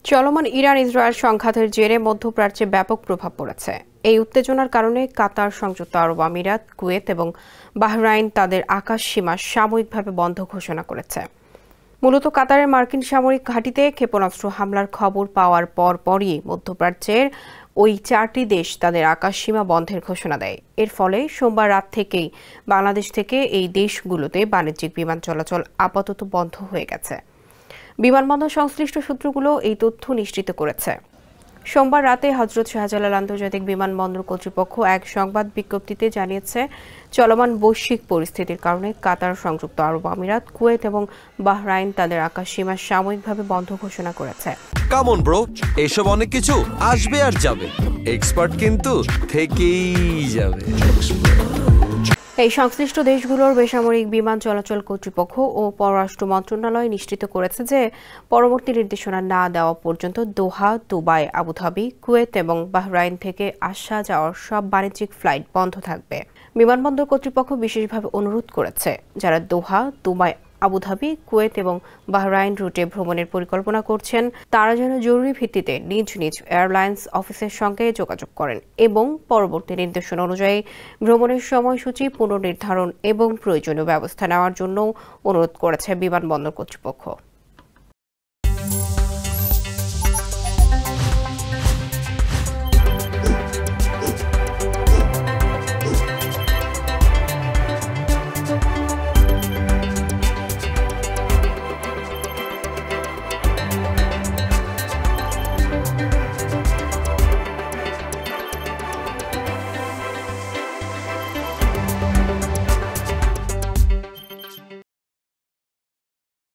চলমান ইরান-ইসরায়েল সংঘাতের জেরে মধ্যপ্রাচ্যে ব্যাপক প্রভাব পড়েছে। এই উত্তেজনার কারণে কাতার, সংযুক্ত আরব আমিরাত, কুয়েত এবং বাহরাইন তাদের আকাশ সীমা সাময়িকভাবে বন্ধ ঘোষণা করেছে। মূলত কাতারের মার্কিন সামরিক ঘাঁটিতে ক্ষেপণাস্ত্র হামলার খবর পাওয়ার পরপরই মধ্যপ্রাচ্যের ওই 4টি দেশ তাদের আকাশ সীমা বন্ধের ঘোষণা দেয়। এর ফলে সোমবার রাত থেকেই বাংলাদেশ থেকে এই দেশগুলোতে বাণিজ্যিক বিমান চলাচল আপাতত বন্ধ হয়ে গেছে। বিমানবন্দর সংশ্লিষ্ট সূত্রগুলো এই তথ্য নিশ্চিত করেছে। সোমবার রাতে হযরত শাহজালাল আন্তর্জাতিক বিমানবন্দর কর্তৃপক্ষ এক সংবাদ বিজ্ঞপ্তিতে জানিয়েছে, চলমান বৈশ্বিক পরিস্থিতির কারণে কাতার, সংযুক্ত আরব আমিরাত, কুয়েত এবং বাহরাইন তাদের আকাশ সীমা সাময়িকভাবে বন্ধ ঘোষণা করেছে। কাম অন ব্রো, এসব অনেক কিছু আসবে আর যাবে, এক্সপার্ট কিন্তু থেকেই যাবে। এই সংশ্লিষ্ট দেশগুলোর বেসামরিক বিমান চলাচল কর্তৃপক্ষ ও পররাষ্ট্র মন্ত্রণালয় নিশ্চিত করেছে যে পরবর্তী নির্দেশনা না দেওয়া পর্যন্ত দোহা, দুবাই, আবুধাবি, কুয়েত এবং বাহরাইন থেকে আসা যাওয়ার সব বাণিজ্যিক ফ্লাইট বন্ধ থাকবে। বিমানবন্দর কর্তৃপক্ষ বিশেষভাবে অনুরোধ করেছে, যারা দোহা, দুবাই, আবুধাবি, কুয়েত এবং বাহরাইন রুটে ভ্রমণের পরিকল্পনা করছেন তারা যেন জরুরি ভিত্তিতে নিজ নিজ এয়ারলাইন্স অফিসের সঙ্গে যোগাযোগ করেন এবং পরবর্তী নির্দেশনা অনুযায়ী ভ্রমণের সময়সূচি পুনর্নির্ধারণ এবং প্রয়োজনীয় ব্যবস্থা নেওয়ার জন্য অনুরোধ করেছে বিমানবন্দর কর্তৃপক্ষ।